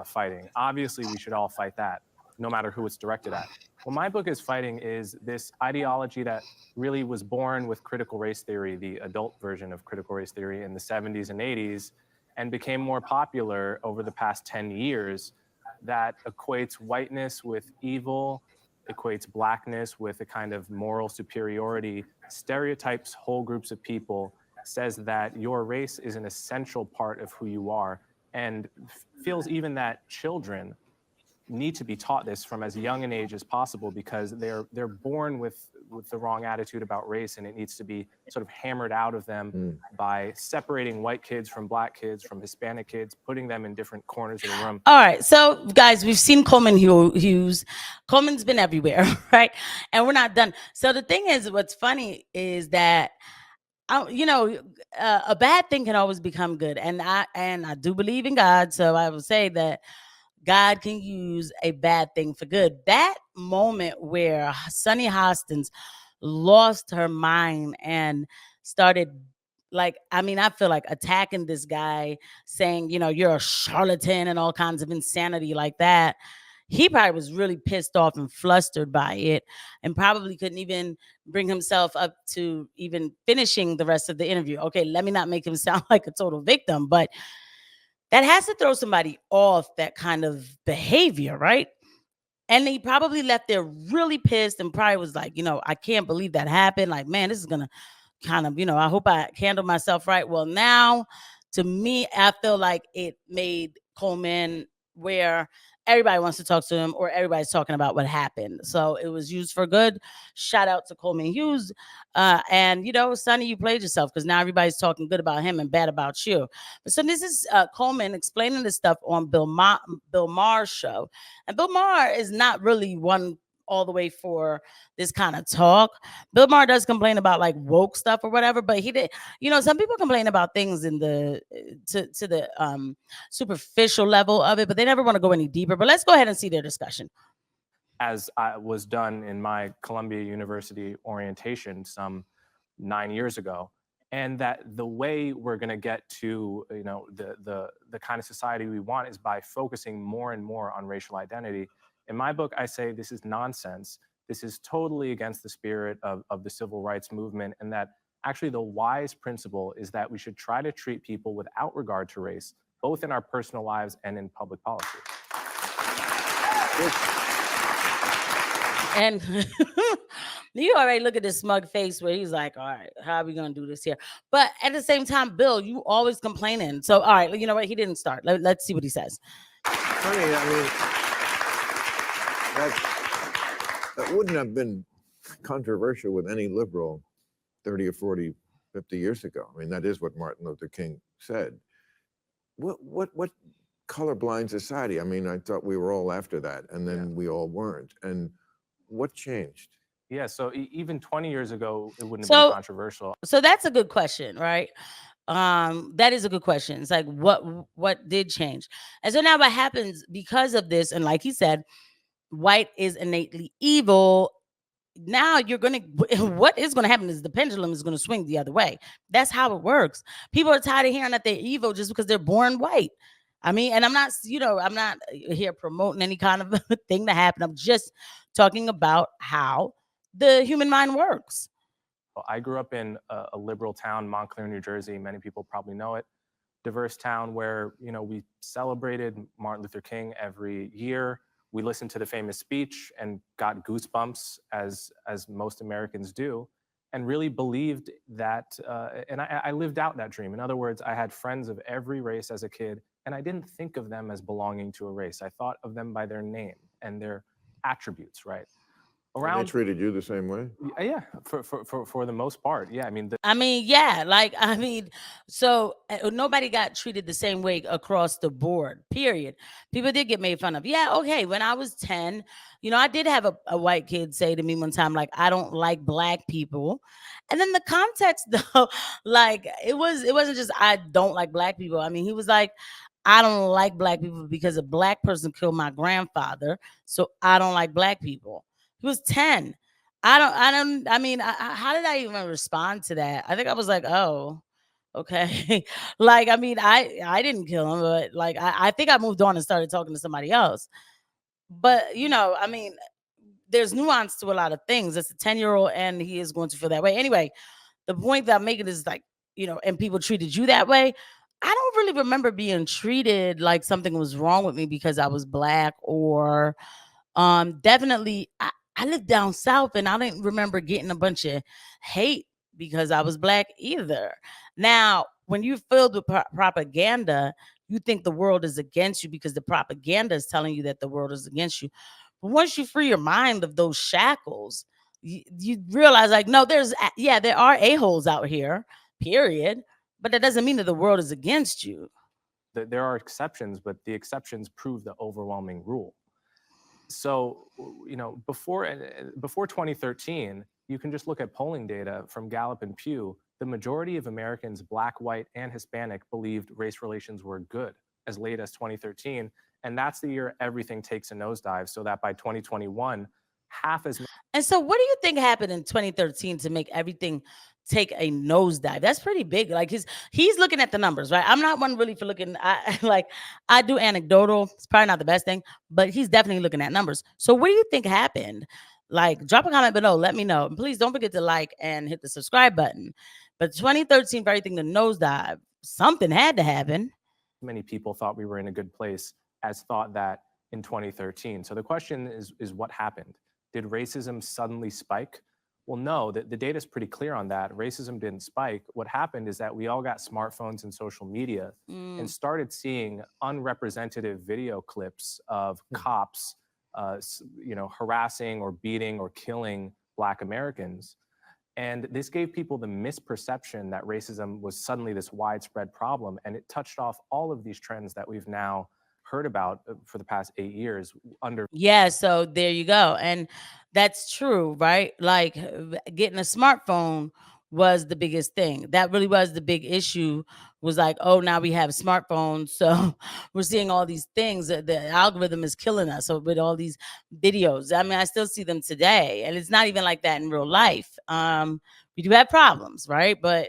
fighting. Obviously, we should all fight that, no matter who it's directed at. What my book is fighting is this ideology that really was born with critical race theory, the adult version of critical race theory in the 70s and 80s, and became more popular over the past 10 years, that equates whiteness with evil, equates blackness with a kind of moral superiority, stereotypes whole groups of people, says that your race is an essential part of who you are, and feels even that children need to be taught this from as young an age as possible, because they're born with the wrong attitude about race, and it needs to be sort of hammered out of them by separating white kids from black kids, from Hispanic kids, putting them in different corners of the room. All right, so guys, we've seen Coleman Hughes. Coleman's been everywhere, right? And we're not done. So the thing is, what's funny is that a bad thing can always become good, and I do believe in God, so I will say that God can use a bad thing for good. That moment where Sunny Hostins lost her mind and started, like, I mean, I feel like attacking this guy, saying, you're a charlatan and all kinds of insanity like that. He probably was really pissed off and flustered by it, and probably couldn't even bring himself up to even finishing the rest of the interview. Okay, let me not make him sound like a total victim, but that has to throw somebody off, that kind of behavior, right? And he probably left there really pissed and probably was like, I can't believe that happened. Like, man, this is going to kind of, I hope I handle myself right. Well, now, to me, I feel like it made Coleman where everybody wants to talk to him, or everybody's talking about what happened. So it was used for good. Shout out to Coleman Hughes. And, Sonny, you played yourself, because now everybody's talking good about him and bad about you. But so this is Coleman explaining this stuff on Bill Maher's show. And Bill Maher is not really one all the way for this kind of talk. Bill Maher does complain about like woke stuff or whatever, but he did, some people complain about things in the to the superficial level of it, but they never want to go any deeper. But let's go ahead and see their discussion. As I was done in my Columbia University orientation some 9 years ago, and that the way we're going to get to the kind of society we want is by focusing more and more on racial identity. In my book, I say this is nonsense. This is totally against the spirit of the civil rights movement, and that actually the wise principle is that we should try to treat people without regard to race, both in our personal lives and in public policy. And you already look at this smug face where he's like, all right, how are we going to do this here? But at the same time, Bill, you always complaining. So, all right, you know what? He didn't start. Let's see what he says. Funny, I mean, that wouldn't have been controversial with any liberal 30 or 40, 50 years ago. I mean, that is what Martin Luther King said. What colorblind society? I mean, I thought we were all after that, and then we all weren't. And what changed? Yeah, so even 20 years ago, it wouldn't have been controversial. So that's a good question, right? That is a good question. It's like, what did change? And so now what happens because of this, and like he said, white is innately evil. Now what is going to happen is the pendulum is going to swing the other way. That's how it works. People are tired of hearing that they're evil just because they're born white. I mean, and I'm not here promoting any kind of thing to happen. I'm just talking about how the human mind works. I grew up in a liberal town, Montclair, New Jersey. Many people probably know it. Diverse town where, we celebrated Martin Luther King every year. We listened to the famous speech and got goosebumps, as most Americans do, and really believed that, and I lived out that dream. In other words, I had friends of every race as a kid, and I didn't think of them as belonging to a race. I thought of them by their name and their attributes, right? They treated you the same way? Yeah, for the most part. Yeah, so nobody got treated the same way across the board, period. People did get made fun of. Yeah, okay, when I was 10, I did have a white kid say to me one time, like, I don't like black people. And then the context, though, like, it wasn't just I don't like black people. I mean, he was like, I don't like black people because a black person killed my grandfather, so I don't like black people. He was 10. How did I even respond to that? I think I was like, oh, Okay. Like, I mean, I didn't kill him, but like I think I moved on and started talking to somebody else. But I mean, there's nuance to a lot of things. It's a 10-year-old and he is going to feel that way. Anyway, the point that I'm making is like, and people treated you that way. I don't really remember being treated like something was wrong with me because I was black, or definitely I lived down south and I didn't remember getting a bunch of hate because I was black either. Now, when you're filled with propaganda, you think the world is against you because the propaganda is telling you that the world is against you. But once you free your mind of those shackles, you realize like, no, there are a-holes out here, period. But that doesn't mean that the world is against you. There are exceptions, but the exceptions prove the overwhelming rule. So, before 2013, you can just look at polling data from Gallup and Pew. The majority of Americans, black, white, and Hispanic, believed race relations were good as late as 2013. And that's the year everything takes a nosedive, so that by 2021, half as And so, what do you think happened in 2013 to make everything take a nosedive? That's pretty big. Like he's looking at the numbers, right? I'm not one really for looking. I do anecdotal. It's probably not the best thing, but he's definitely looking at numbers. So, what do you think happened? Like, drop a comment below. Let me know. And please don't forget to like and hit the subscribe button. But 2013 for everything to nosedive, something had to happen. many people thought we were in a good place as thought that in 2013. So the question is what happened? Did racism suddenly spike? Well, no, the data is pretty clear on that. Racism didn't spike. What happened is that we all got smartphones and social media and started seeing unrepresentative video clips of cops, harassing or beating or killing Black Americans. And this gave people the misperception that racism was suddenly this widespread problem. And it touched off all of these trends that we've now heard about for the past 8 years under. Yeah, so there you go. And that's true, right? Like getting a smartphone was the biggest thing. That really was the big issue, was like, oh, now we have smartphones. So we're seeing all these things. The algorithm is killing us. So with all these videos, I mean, I still see them today. And it's not even like that in real life. We do have problems, right? But,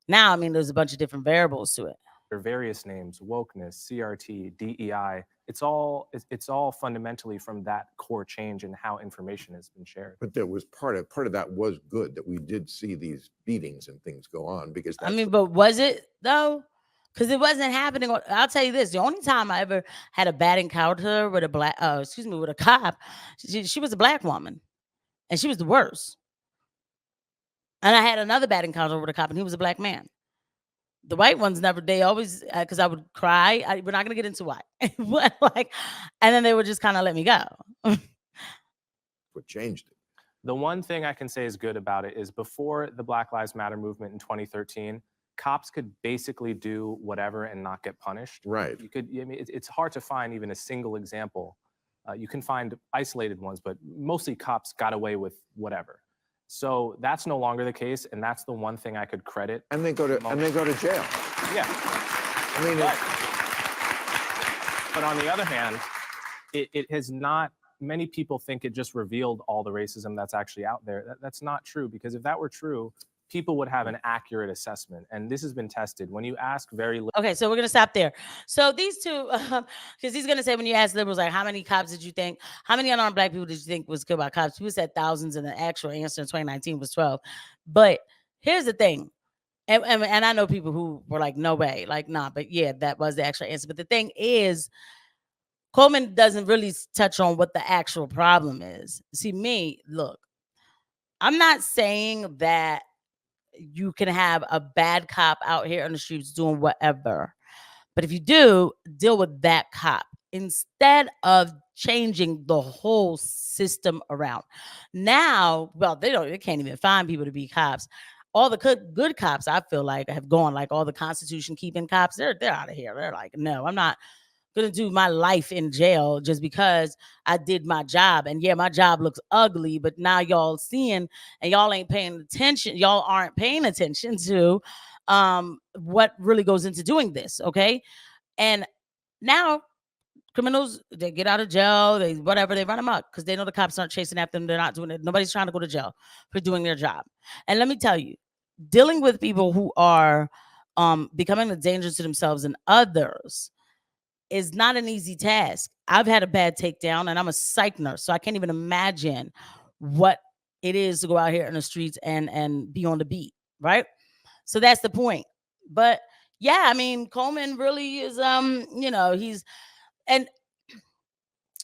now, I mean, there's a bunch of different variables to it. Various names, wokeness, CRT, DEI. It's all fundamentally from that core change in how information has been shared. But there was part of that was good, that we did see these beatings and things go on, because I mean, but was it though? Because it wasn't happening. I'll tell you this: the only time I ever had a bad encounter with with a cop, she was a Black woman, and she was the worst. And I had another bad encounter with a cop, and he was a Black man. The white ones never. They always, because I would cry. We're not gonna get into why, but and then they would just kind of let me go. what changed it. The one thing I can say is good about it is before the Black Lives Matter movement in 2013, cops could basically do whatever and not get punished. Right. I mean, it's hard to find even a single example. You can find isolated ones, but mostly cops got away with whatever. So that's no longer the case, and that's the one thing I could credit. And they go to jail. Yeah. I mean, but on the other hand, it has not. Many people think it just revealed all the racism that's actually out there. That's not true, because if that were true, people would have an accurate assessment. And this has been tested. When you ask very little. Okay, so we're going to stop there. So these two, because he's going to say, when you ask liberals, like, how many cops did you think, how many unarmed Black people did you think was killed by cops? People said thousands, and the actual answer in 2019 was 12. But here's the thing. And I know people who were like, no way, like, nah, but yeah, that was the actual answer. But the thing is, Coleman doesn't really touch on what the actual problem is. See, look, I'm not saying that you can have a bad cop out here on the streets doing whatever. But if you do, deal with that cop instead of changing the whole system around. Now, well, they can't even find people to be cops. All the good cops, I feel like, have gone, like all the Constitution keeping cops, they're out of here. They're like, no, I'm not gonna do my life in jail just because I did my job. And yeah, my job looks ugly, but now y'all seeing and y'all ain't paying attention. Y'all aren't paying attention to what really goes into doing this. Okay. And now criminals, they get out of jail, they run amok because they know the cops aren't chasing after them. They're not doing it. Nobody's trying to go to jail for doing their job. And let me tell you, dealing with people who are becoming a danger to themselves and others is not an easy task. I've had a bad takedown, and I'm a psych nurse, so I can't even imagine what it is to go out here in the streets and be on the beat, right? So that's the point. But yeah, I mean, Coleman really is, he's, and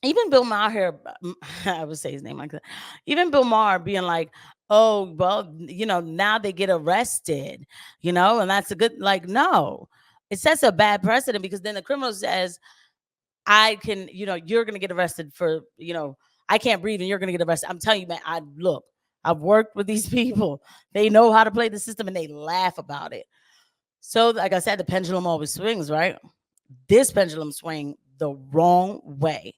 even Bill Maher, I would say his name like that. Even Bill Maher being like, "Oh, well, now they get arrested, and that's a good." Like, no, it sets a bad precedent because then the criminal says, "I can, you're gonna get arrested for, I can't breathe, and you're gonna get arrested." I'm telling you, man. I've worked with these people. They know how to play the system, and they laugh about it. So, like I said, the pendulum always swings, right? This pendulum swing the wrong way.